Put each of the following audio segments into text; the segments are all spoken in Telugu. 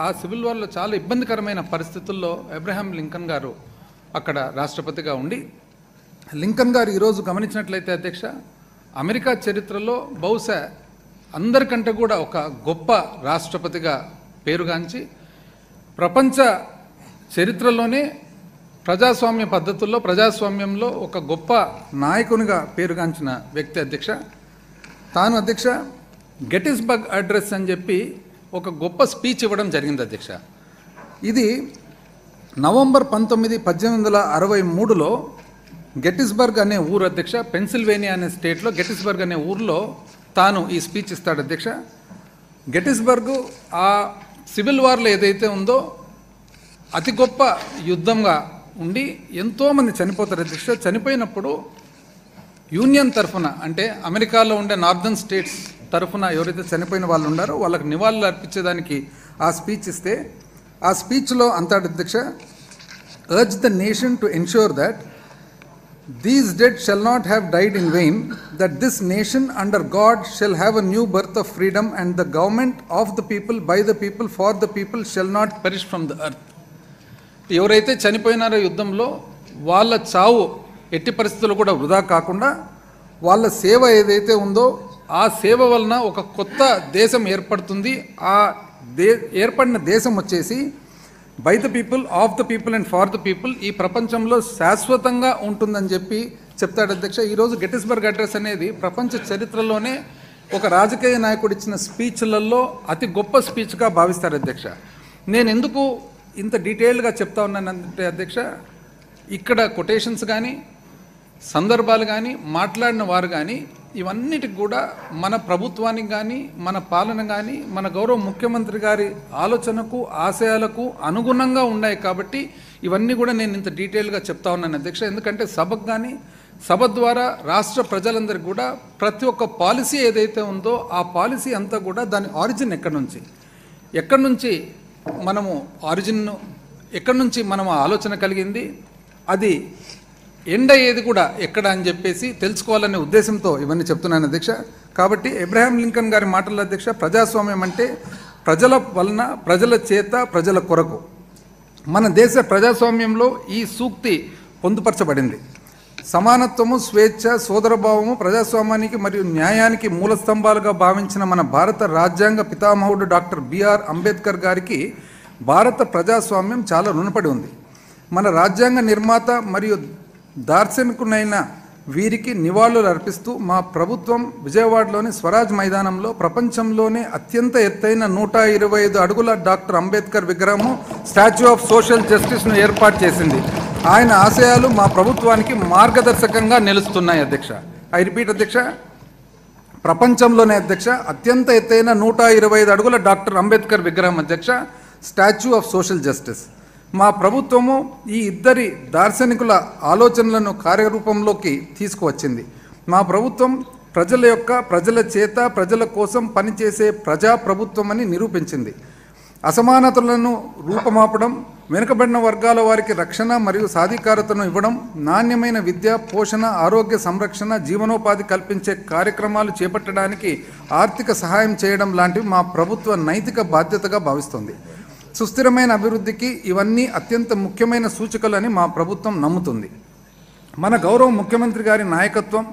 ఆ సివిల్ వార్లో చాలా ఇబ్బందికరమైన పరిస్థితుల్లో అబ్రహాం లింకన్ గారు అక్కడ రాష్ట్రపతిగా ఉండి, లింకన్ గారు ఈరోజు గమనించినట్లయితే అధ్యక్ష, అమెరికా చరిత్రలో బహుశా అందరికంటే కూడా ఒక గొప్ప రాష్ట్రపతిగా పేరుగాంచి ప్రపంచ చరిత్రలోనే ప్రజాస్వామ్య పద్ధతుల్లో ప్రజాస్వామ్యంలో ఒక గొప్ప నాయకునిగా పేరుగాంచిన వ్యక్తి అధ్యక్ష. తాను అధ్యక్ష గెటిస్బర్గ్ అడ్రస్ అని చెప్పి ఒక గొప్ప స్పీచ్ ఇవ్వడం జరిగింది అధ్యక్ష. ఇది నవంబర్ 19, 1863లో గెటిస్బర్గ్ అనే ఊరు అధ్యక్ష, పెన్సిల్వేనియా అనే స్టేట్లో గెటిస్బర్గ్ అనే ఊరిలో తాను ఈ స్పీచ్ ఇస్తాడు అధ్యక్ష. గెటిస్బర్గ్ ఆ సివిల్ వార్లో ఏదైతే ఉందో అతి గొప్ప యుద్ధంగా ఉండి ఎంతోమంది చనిపోతారు అధ్యక్ష. చనిపోయినప్పుడు యూనియన్ తరఫున, అంటే అమెరికాలో ఉండే నార్దర్న్ స్టేట్స్ తరఫున ఎవరైతే చనిపోయిన వాళ్ళు ఉన్నారో వాళ్ళకి నివాళులు అర్పించేదానికి ఆ స్పీచ్ ఇస్తే, ఆ స్పీచ్లో అంటాడు అధ్యక్ష, urge the nation to ensure that these dead shall not have died in vain, that this nation under God shall have a new birth of freedom, and the government of the people, by the people, for the people shall not perish from the earth. ఎవరైతే చనిపోయినారో యుద్ధంలో వాళ్ళ చావు ఎట్టి పరిస్థితుల్లో కూడా వృధా కాకుండా వాళ్ళ సేవ ఏదైతే ఉందో ఆ సేవ వలన ఒక కొత్త దేశం ఏర్పడుతుంది. ఆ ఏర్పడిన దేశం వచ్చేసి by the people, of the people and for the people, ఈ ప్రపంచంలో శాశ్వతంగా ఉంటుందని చెప్పి చెప్తాడు అధ్యక్ష. ఈరోజు గెటిస్బర్గ్ అడ్రస్ అనేది ప్రపంచ చరిత్రలోనే ఒక రాజకీయ నాయకుడు ఇచ్చిన స్పీచ్లలో అతి గొప్ప స్పీచ్గా భావిస్తారు అధ్యక్ష. నేను ఎందుకు ఇంత డీటెయిల్గా చెప్తా ఉన్నానంటే అధ్యక్ష, ఇక్కడ కొటేషన్స్ కానీ సందర్భాలు కానీ మాట్లాడిన వారు కానీ ఇవన్నిటికి కూడా మన ప్రభుత్వానికి కానీ మన పాలన కానీ మన గౌరవ ముఖ్యమంత్రి గారి ఆలోచనకు ఆశయాలకు అనుగుణంగా ఉన్నాయి. కాబట్టి ఇవన్నీ కూడా నేను ఇంత డీటెయిల్గా చెప్తా ఉన్నాను అధ్యక్ష. ఎందుకంటే సభకు కానీ సభ ద్వారా రాష్ట్ర ప్రజలందరికీ కూడా ప్రతి ఒక్క పాలసీ ఏదైతే ఉందో ఆ పాలసీ అంతా కూడా దాని ఆరిజిన్ ఎక్కడి నుంచి మనము ఎక్కడి నుంచి మనం ఆలోచన కలిగింది, అది ఎండ్ అయ్యేది కూడా ఎక్కడ అని చెప్పేసి తెలుసుకోవాలనే ఉద్దేశంతో ఇవన్నీ చెప్తున్నాను అధ్యక్ష. కాబట్టి అబ్రహాం లింకన్ గారి మాటల అధ్యక్ష, ప్రజాస్వామ్యం అంటే ప్రజల వలన, ప్రజల చేత, ప్రజల కొరకు. మన దేశ ప్రజాస్వామ్యంలో ఈ సూక్తి పొందుపరచబడింది. సమానత్వము, స్వేచ్ఛ, సోదరభావము ప్రజాస్వామ్యానికి మరియు న్యాయానికి మూల స్తంభాలుగా భావించిన మన భారత రాజ్యాంగ పితామహుడు డాక్టర్ బిఆర్ అంబేద్కర్ గారికి భారత ప్రజాస్వామ్యం చాలా రుణపడి ఉంది. మన రాజ్యాంగ నిర్మాత మరియు దార్శనికునైన వీరికి నివాళులు అర్పిస్తూ మా ప్రభుత్వం విజయవాడలోని స్వరాజ్ మైదానంలో ప్రపంచంలోనే అత్యంత ఎత్తైన 125 అడుగుల డాక్టర్ అంబేద్కర్ విగ్రహము, స్టాచ్యూ ఆఫ్ సోషల్ జస్టిస్ను ఏర్పాటు చేసింది. ఆయన ఆశయాలు మా ప్రభుత్వానికి మార్గదర్శకంగా నిలుస్తున్నాయి అధ్యక్ష. ఐ రిపీట్ అధ్యక్ష, ప్రపంచంలోనే అధ్యక్ష అత్యంత ఎత్తైన 125 అడుగుల డాక్టర్ అంబేద్కర్ విగ్రహం అధ్యక్ష, స్టాచ్యూ ఆఫ్ సోషల్ జస్టిస్. మా ప్రభుత్వము ఈ ఇద్దరి దార్శనికుల ఆలోచనలను కార్యరూపంలోకి తీసుకువచ్చింది. మా ప్రభుత్వం ప్రజల చేత, ప్రజల కోసం పనిచేసే ప్రజాప్రభుత్వం అని నిరూపించింది. అసమానతలను రూపమాపడం, వెనుకబడిన వర్గాల వారికి రక్షణ మరియు సాధికారతను ఇవ్వడం, నాణ్యమైన విద్య, పోషణ, ఆరోగ్య సంరక్షణ, జీవనోపాధి కల్పించే కార్యక్రమాలు చేపట్టడానికి ఆర్థిక సహాయం చేయడం లాంటివి మా ప్రభుత్వ నైతిక బాధ్యతగా భావిస్తుంది. సుస్థిరమైన అభివృద్ధికి ఇవన్నీ అత్యంత ముఖ్యమైన సూచికలని మా ప్రభుత్వం నమ్ముతుంది. మన గౌరవ ముఖ్యమంత్రి గారి నాయకత్వం,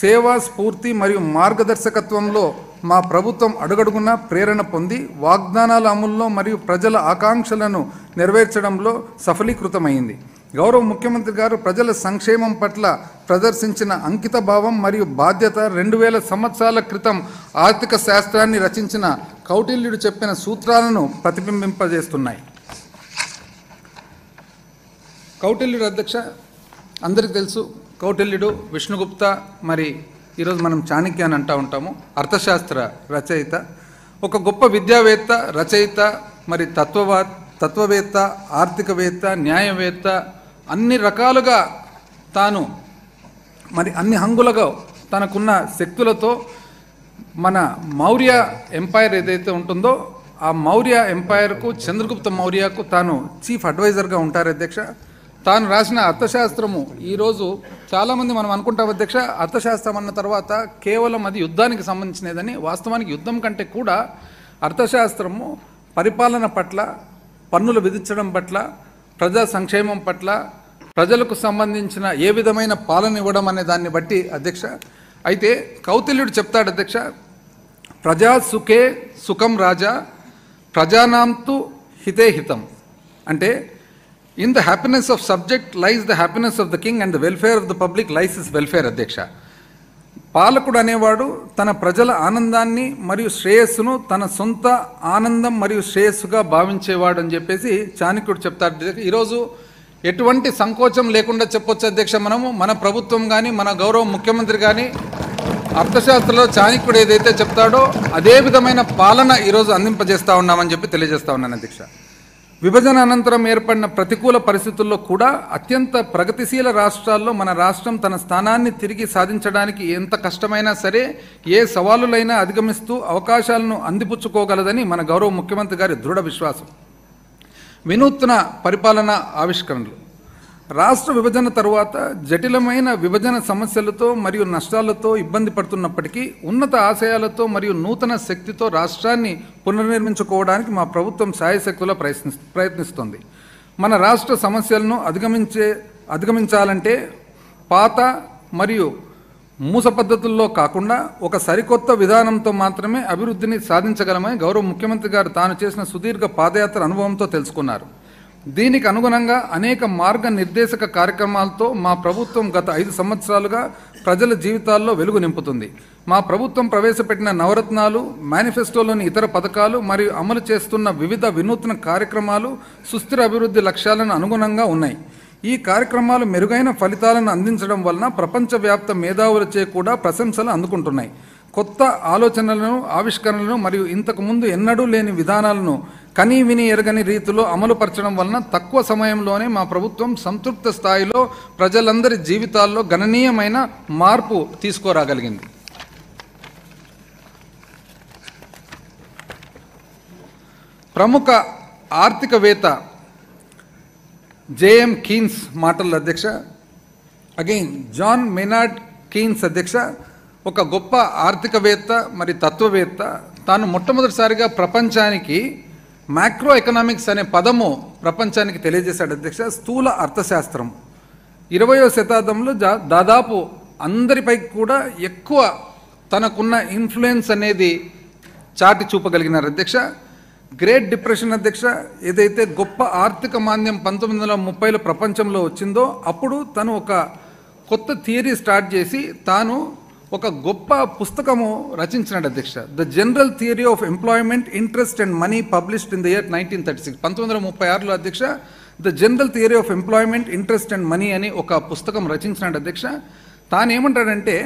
సేవా స్ఫూర్తి మరియు మార్గదర్శకత్వంలో మా ప్రభుత్వం అడుగడుగునా ప్రేరణ పొంది వాగ్దానాల అమలులో మరియు ప్రజల ఆకాంక్షలను నెరవేర్చడంలో సఫలీకృతమైంది. గౌరవ ముఖ్యమంత్రి గారు ప్రజల సంక్షేమం పట్ల ప్రదర్శించిన అంకిత భావం మరియు బాధ్యత 2000 సంవత్సరాల క్రితం ఆర్థిక శాస్త్రాన్ని రచించిన కౌటిల్యుడు చెప్పిన సూత్రాలను ప్రతిబింబింపజేస్తున్నాయి. కౌటిల్యుడు అధ్యక్ష అందరికీ తెలుసు. కౌటిల్యుడు, విష్ణుగుప్త, మరి ఈరోజు మనం చాణక్య అని అంటూ ఉంటాము, అర్థశాస్త్ర రచయిత, ఒక గొప్ప విద్యావేత్త, రచయిత, మరి తత్వవేత్త, ఆర్థికవేత్త, న్యాయవేత్త, అన్ని రకాలుగా తాను మరి అన్ని హంగులుగా తనకున్న శక్తులతో మన మౌర్య ఎంపైర్ ఏదైతే ఉంటుందో ఆ మౌర్య ఎంపైర్కు, చంద్రగుప్త మౌర్యకు తాను చీఫ్ అడ్వైజర్గా ఉంటారు అధ్యక్ష. తాను రాసిన అర్థశాస్త్రము ఈరోజు చాలామంది మనం అనుకుంటాం అధ్యక్ష, అర్థశాస్త్రం అన్న తర్వాత కేవలం అది యుద్ధానికి సంబంధించినదని. వాస్తవానికి యుద్ధం కంటే కూడా అర్థశాస్త్రము పరిపాలన పట్ల, పన్నులు విధించడం పట్ల, ప్రజా సంక్షేమం పట్ల, ప్రజలకు సంబంధించిన ఏ విధమైన పాలన ఇవ్వడం అనే దాన్ని బట్టి అధ్యక్ష. అయితే కౌటిల్యుడు చెప్తాడు అధ్యక్ష, ప్రజా సుఖే సుఖం రాజా ప్రజానాంతు హితే హితం. అంటే in the happiness of subject lies the happiness of the king and the welfare of the public lies is welfare అధ్యక్ష. పాలకుడు అనేవాడు తన ప్రజల ఆనందాన్ని మరియు శ్రేయస్సును తన సొంత ఆనందం మరియు శ్రేయస్సుగా భావించేవాడు అని చెప్పేసి చాణక్యుడు చెప్తాడు. ఈరోజు ఎటువంటి సంకోచం లేకుండా చెప్పొచ్చు అధ్యక్ష, మనము మన ప్రభుత్వం కానీ మన గౌరవ ముఖ్యమంత్రి కానీ అర్థశాస్త్రంలో చాణక్యుడు ఏదైతే చెప్తాడో అదే విధమైన పాలన ఈరోజు అందింపజేస్తూ ఉన్నామని చెప్పి తెలియజేస్తా ఉన్నాను అధ్యక్ష. విభజన అనంతరం ఏర్పడిన ప్రతికూల పరిస్థితుల్లో కూడా అత్యంత ప్రగతిశీల రాష్ట్రాల్లో మన రాష్ట్రం తన స్థానాన్ని తిరిగి సాధించడానికి ఎంత కష్టమైనా సరే, ఏ సవాలులైనా అధిగమిస్తూ అవకాశాలను అందిపుచ్చుకోగలదని మన గౌరవ ముఖ్యమంత్రి గారి దృఢ విశ్వాసం. వినూత్న పరిపాలన ఆవిష్కరణలు. రాష్ట్ర విభజన తరువాత జటిలమైన విభజన సమస్యలతో మరియు నష్టాలతో ఇబ్బంది పడుతున్నప్పటికీ ఉన్నత ఆశయాలతో మరియు నూతన శక్తితో రాష్ట్రాన్ని పునర్నిర్మించుకోవడానికి మా ప్రభుత్వం శాయశక్తులా ప్రయత్నిస్తోంది. మన రాష్ట్ర సమస్యలను అధిగమించాలంటే పాత మరియు మూస పద్ధతుల్లో కాకుండా ఒక సరికొత్త విధానంతో మాత్రమే అభివృద్ధిని సాధించగలమని గౌరవ ముఖ్యమంత్రి గారు తాను చేసిన సుదీర్ఘ పాదయాత్ర అనుభవంతో తెలుసుకున్నారు. దీనికి అనుగుణంగా అనేక మార్గ నిర్దేశక కార్యక్రమాలతో మా ప్రభుత్వం గత 5 సంవత్సరాలుగా ప్రజల జీవితాల్లో వెలుగు నింపుతుంది. మా ప్రభుత్వం ప్రవేశపెట్టిన నవరత్నాలు, మేనిఫెస్టోలోని ఇతర పథకాలు మరియు అమలు చేస్తున్న వివిధ వినూత్న కార్యక్రమాలు సుస్థిర అభివృద్ధి లక్ష్యాలను అనుగుణంగా ఉన్నాయి. ఈ కార్యక్రమాలు మెరుగైన ఫలితాలను అందించడం వలన ప్రపంచవ్యాప్త మేధావులచే కూడా ప్రశంసలు అందుకుంటున్నాయి. కొత్త ఆలోచనలను, ఆవిష్కరణలను మరియు ఇంతకుముందు ఎన్నడూ లేని విధానాలను కనీ విని ఎరగని రీతిలో అమలుపరచడం వలన తక్కువ సమయంలోనే మా ప్రభుత్వం సంతృప్త స్థాయిలో ప్రజలందరి జీవితాల్లో గణనీయమైన మార్పు తీసుకురాగలిగింది. ప్రముఖ ఆర్థికవేత్త జేఎం కీన్స్ మాటల అధ్యక్ష, అగైన్ జాన్ మెనార్డ్ కీన్స్ అధ్యక్ష, ఒక గొప్ప ఆర్థికవేత్త మరి తత్వవేత్త. తాను మొట్టమొదటిసారిగా ప్రపంచానికి మ్యాక్రో ఎకనామిక్స్ అనే పదము ప్రపంచానికి తెలియజేశాడు అధ్యక్ష. స్థూల అర్థశాస్త్రం 20వ శతాబ్దంలో దాదాపు అందరిపై కూడా ఎక్కువ తనకున్న ఇన్ఫ్లుయెన్స్ అనేది చాటి చూపగలిగినారు అధ్యక్ష. గ్రేట్ డిప్రెషన్ అధ్యక్ష, ఏదైతే గొప్ప ఆర్థిక మాంద్యం 1930లో ప్రపంచంలో వచ్చిందో అప్పుడు తను ఒక కొత్త థియరీ స్టార్ట్ చేసి తాను ఒక గొప్ప పుస్తకము రచించినాడు అధ్యక్ష. The general theory of employment, interest and money, published in the year 1936. 1936లో అధ్యక్ష the general theory of employment, interest and money అని ఒక పుస్తకం రచించినాడు అధ్యక్ష. తాను ఏమంటాడంటే,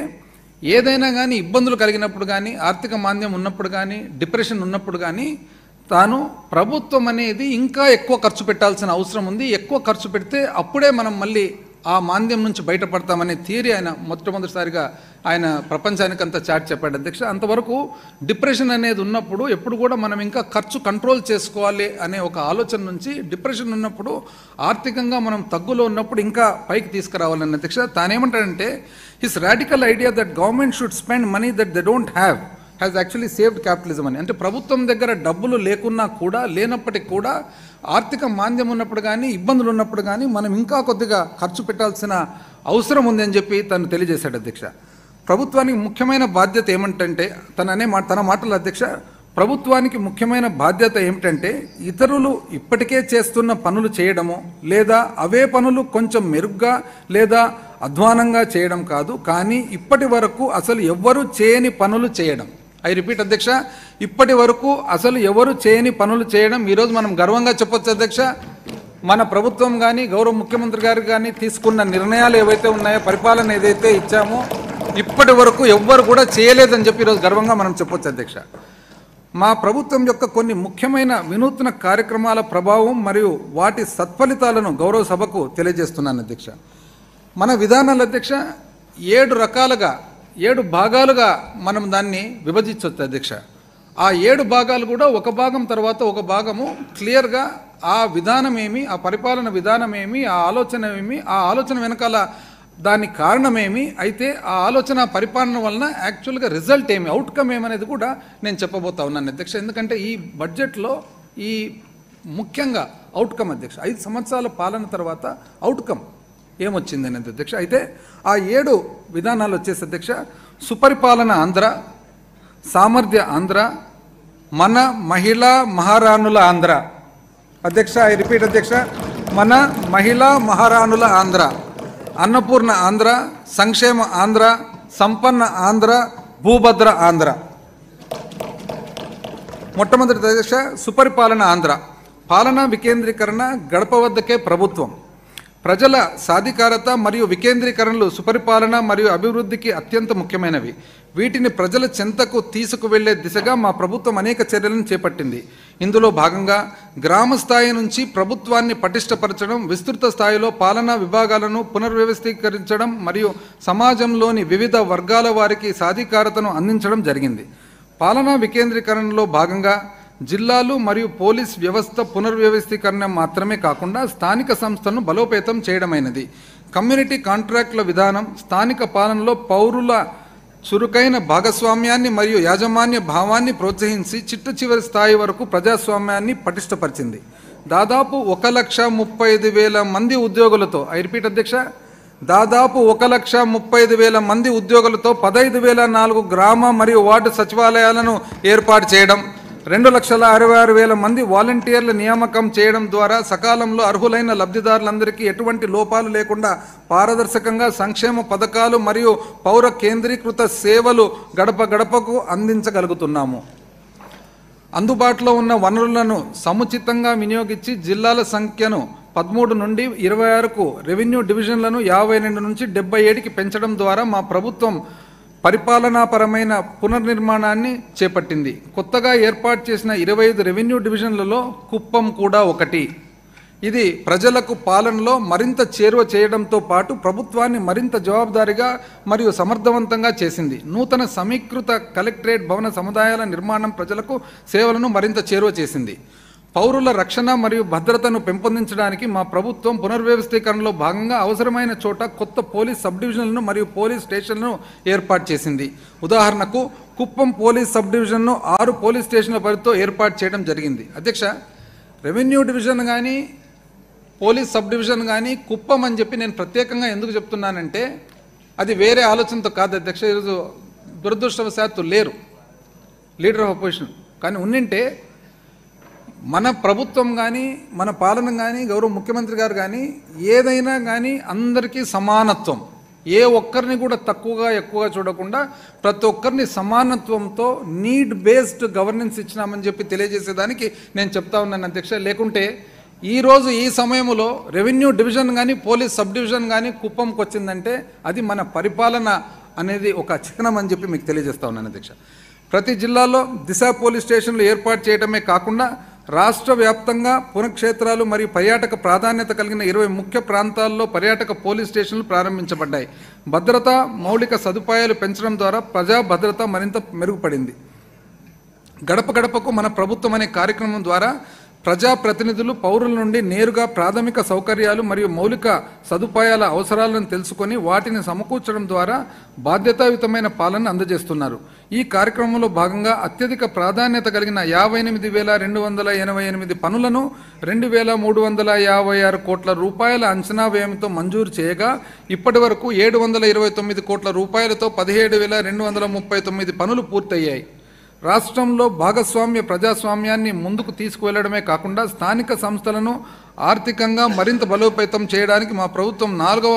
ఏదైనా కానీ ఇబ్బందులు కలిగినప్పుడు కానీ, ఆర్థిక మాంద్యం ఉన్నప్పుడు కానీ, డిప్రెషన్ ఉన్నప్పుడు కానీ తాను ప్రభుత్వం అనేది ఇంకా ఎక్కువ ఖర్చు పెట్టాల్సిన అవసరం ఉంది, ఎక్కువ ఖర్చు పెడితే అప్పుడే మనం మళ్ళీ ఆ మాంద్యం నుంచి బయటపడతామనే థియరీ ఆయన మొట్టమొదటిసారిగా ఆయన ప్రపంచానికి అంతా చాటి చెప్పాడు అధ్యక్ష. అంతవరకు డిప్రెషన్ అనేది ఉన్నప్పుడు ఎప్పుడు కూడా మనం ఇంకా ఖర్చు కంట్రోల్ చేసుకోవాలి అనే ఒక ఆలోచన నుంచి డిప్రెషన్ ఉన్నప్పుడు ఆర్థికంగా మనం తగ్గులో ఉన్నప్పుడు ఇంకా పైకి తీసుకురావాలని అధ్యక్ష. తానేమంటాడంటే, his radical idea that government should spend money that they don't have has actually saved capitalism అని. అంటే ప్రభుత్వం దగ్గర డబ్బులు లేకున్నా కూడా, లేనప్పటికీ కూడా ఆర్థిక మాంద్యం ఉన్నప్పుడు కానీ, ఇబ్బందులు ఉన్నప్పుడు కానీ మనం ఇంకా కొద్దిగా ఖర్చు పెట్టాల్సిన అవసరం ఉంది అని చెప్పి తను తెలియజేశాడు అధ్యక్ష. ప్రభుత్వానికి ముఖ్యమైన బాధ్యత ఏమంటే, తన మాటల అధ్యక్ష, ప్రభుత్వానికి ముఖ్యమైన బాధ్యత ఏమిటంటే ఇతరులు ఇప్పటికే చేస్తున్న పనులు చేయడము, లేదా అవే పనులు కొంచెం మెరుగ్గా లేదా అధ్వానంగా చేయడం కాదు, కానీ ఇప్పటి వరకు అసలు ఎవ్వరూ చేయని పనులు చేయడం. ఐ రిపీట్ అధ్యక్ష, ఇప్పటి వరకు అసలు ఎవరు చేయని పనులు చేయడం. ఈరోజు మనం గర్వంగా చెప్పొచ్చు అధ్యక్ష, మన ప్రభుత్వం కానీ గౌరవ ముఖ్యమంత్రి గారు కానీ తీసుకున్న నిర్ణయాలు ఏవైతే ఉన్నాయో, పరిపాలన ఏదైతే ఇచ్చామో ఇప్పటి వరకు ఎవ్వరు కూడా చేయలేదని చెప్పి ఈరోజు గర్వంగా మనం చెప్పొచ్చు అధ్యక్ష. మా ప్రభుత్వం యొక్క కొన్ని ముఖ్యమైన వినూత్న కార్యక్రమాల ప్రభావం మరియు వాటి సత్ఫలితాలను గౌరవ సభకు తెలియజేస్తున్నాను అధ్యక్ష. మన విధానాలు అధ్యక్ష 7 భాగాలుగా మనం దాన్ని విభజించవచ్చు అధ్యక్ష. ఆ 7 భాగాలు కూడా ఒక భాగం తర్వాత ఒక భాగము క్లియర్గా ఆ విధానం ఏమి, ఆ పరిపాలన విధానం ఏమి, ఆ ఆలోచన ఏమి, ఆ ఆలోచన వెనకాల దానికి కారణమేమి, అయితే ఆ ఆలోచన పరిపాలన వలన యాక్చువల్గా రిజల్ట్ ఏమి, అవుట్కమ్ ఏమనేది కూడా నేను చెప్పబోతా ఉన్నాను అధ్యక్ష. ఎందుకంటే ఈ బడ్జెట్లో ఈ ముఖ్యంగా అవుట్కమ్ అధ్యక్ష 5 సంవత్సరాల పాలన తర్వాత అవుట్కమ్ ఏమొచ్చింది అనేది అధ్యక్ష. అయితే ఆ 7 విధానాలు వచ్చేసి అధ్యక్ష, సుపరిపాలన ఆంధ్ర, సామర్థ్య ఆంధ్ర, మన మహిళా మహారాణుల ఆంధ్ర అధ్యక్ష. ఐ రిపీట్ అధ్యక్ష, మన మహిళా మహారాణుల ఆంధ్ర, అన్నపూర్ణ ఆంధ్ర, సంక్షేమ ఆంధ్ర, సంపన్న ఆంధ్ర, భూభద్ర ఆంధ్ర. మొట్టమొదటి అధ్యక్ష సుపరిపాలన ఆంధ్ర. పాలనా వికేంద్రీకరణ, గడప వద్దకే ప్రభుత్వం. ప్రజల సాధికారత మరియు వికేంద్రీకరణలు సుపరిపాలన మరియు అభివృద్ధికి అత్యంత ముఖ్యమైనవి. వీటిని ప్రజల చెంతకు తీసుకువెళ్లే దిశగా మా ప్రభుత్వం అనేక చర్యలను చేపట్టింది. ఇందులో భాగంగా గ్రామ స్థాయి నుంచి ప్రభుత్వాన్ని పటిష్టపరచడం, విస్తృత స్థాయిలో పాలనా విభాగాలను పునర్వ్యవస్థీకరించడం మరియు సమాజంలోని వివిధ వర్గాల వారికి సాధికారతను అందించడం జరిగింది. పాలనా వికేంద్రీకరణలో భాగంగా జిల్లాలు మరియు పోలీస్ వ్యవస్థ పునర్వ్యవస్థీకరణ మాత్రమే కాకుండా స్థానిక సంస్థలను బలోపేతం చేయడమైనది. కమ్యూనిటీ కాంట్రాక్టుల విధానం స్థానిక పాలనలో పౌరుల చురుకైన భాగస్వామ్యాన్ని మరియు యాజమాన్య భావాన్ని ప్రోత్సహించి చిట్ట చివరి స్థాయి వరకు ప్రజాస్వామ్యాన్ని పటిష్టపరిచింది. దాదాపు 1,35,000 మంది ఉద్యోగులతో, ఐ రిపీట్ అధ్యక్ష, దాదాపు 1,35,000 మంది ఉద్యోగులతో 15,004 గ్రామ మరియు వార్డు సచివాలయాలను ఏర్పాటు చేయడం, 2,66,000 మంది వాలంటీర్ల నియామకం చేయడం ద్వారా సకాలంలో అర్హులైన లబ్ధిదారులందరికీ ఎటువంటి లోపాలు లేకుండా పారదర్శకంగా సంక్షేమ పథకాలు మరియు పౌర కేంద్రీకృత సేవలు గడప గడపకు అందించగలుగుతున్నాము. అందుబాటులో ఉన్న వనరులను సముచితంగా వినియోగించి జిల్లాల సంఖ్యను 13 నుండి 26కు, రెవెన్యూ డివిజన్లను 52 నుంచి 77కి పెంచడం ద్వారా మా ప్రభుత్వం పరిపాలనాపరమైన పునర్నిర్మాణాన్ని చేపట్టింది. కొత్తగా ఏర్పాటు చేసిన 25 రెవెన్యూ డివిజన్లలో కుప్పం కూడా ఒకటి. ఇది ప్రజలకు పాలనలో మరింత చేరువ చేయడంతో పాటు ప్రభుత్వాన్ని మరింత జవాబుదారీగా మరియు సమర్థవంతంగా చేసింది. నూతన సమీకృత కలెక్టరేట్ భవన సముదాయాల నిర్మాణం ప్రజలకు సేవలను మరింత చేరువ చేసింది. పౌరుల రక్షణ మరియు భద్రతను పెంపొందించడానికి మా ప్రభుత్వం పునర్వ్యవస్థీకరణలో భాగంగా అవసరమైన చోట కొత్త పోలీస్ సబ్ డివిజన్లను మరియు పోలీస్ స్టేషన్లను ఏర్పాటు చేసింది. ఉదాహరణకు కుప్పం పోలీస్ సబ్ డివిజన్ను 6 పోలీస్ స్టేషన్ల పరిధితో ఏర్పాటు చేయడం జరిగింది. అధ్యక్ష, రెవెన్యూ డివిజన్ కానీ పోలీస్ సబ్ డివిజన్ కానీ కుప్పం అని చెప్పి నేను ప్రత్యేకంగా ఎందుకు చెప్తున్నానంటే, అది వేరే ఆలోచనతో కాదు అధ్యక్ష. ఈరోజు దురదృష్టవశాత్తు లేరు లీడర్ ఆఫ్ అపోజిషన్, కానీ ఉన్నింటే మన ప్రభుత్వం కానీ మన పాలన కానీ గౌరవ ముఖ్యమంత్రి గారు కానీ ఏదైనా కానీ అందరికీ సమానత్వం, ఏ ఒక్కరిని కూడా తక్కువగా ఎక్కువగా చూడకుండా ప్రతి ఒక్కరిని సమానత్వంతో నీడ్ బేస్డ్ గవర్నెన్స్ ఇచ్చినామని చెప్పి తెలియజేసేదానికి నేను చెప్తా ఉన్నాను అధ్యక్ష. లేకుంటే ఈరోజు ఈ సమయంలో రెవెన్యూ డివిజన్ కానీ పోలీస్ సబ్ డివిజన్ కానీ కుప్పంకి వచ్చిందంటే అది మన పరిపాలన అనేది ఒక చిహ్నం అని చెప్పి మీకు తెలియజేస్తా ఉన్నాను అధ్యక్ష. ప్రతి జిల్లాలో దిశ పోలీస్ స్టేషన్లు ఏర్పాటు చేయడమే కాకుండా రాష్ట్ర వ్యాప్తంగా పుణ్యక్షేత్రాలు మరియు పర్యాటక ప్రాధాన్యత కలిగిన 20 ముఖ్య ప్రాంతాల్లో పర్యాటక పోలీస్ స్టేషన్లు ప్రారంభించబడ్డాయి. భద్రత మౌలిక సదుపాయాలు పెంచడం ద్వారా ప్రజా భద్రత మరింత మెరుగుపడింది. గడప గడపకు మన ప్రభుత్వం అనే కార్యక్రమం ద్వారా ప్రజాప్రతినిధులు పౌరుల నుండి నేరుగా ప్రాథమిక సౌకర్యాలు మరియు మౌలిక సదుపాయాల అవసరాలను తెలుసుకొని వాటిని సమకూర్చడం ద్వారా బాధ్యతాయుతమైన పాలన అందజేస్తున్నారు. ఈ కార్యక్రమంలో భాగంగా అత్యధిక ప్రాధాన్యత కలిగిన 58,288 పనులను 2,356 కోట్ల రూపాయల అంచనా వ్యయంతో మంజూరు చేయగా ఇప్పటి వరకు 729 కోట్ల రూపాయలతో 17,239 పనులు పూర్తయ్యాయి. రాష్ట్రంలో భాగస్వామ్య ప్రజాస్వామ్యాన్ని ముందుకు తీసుకువెళ్లడమే కాకుండా స్థానిక సంస్థలను ఆర్థికంగా మరింత బలోపేతం చేయడానికి మా ప్రభుత్వం 4వ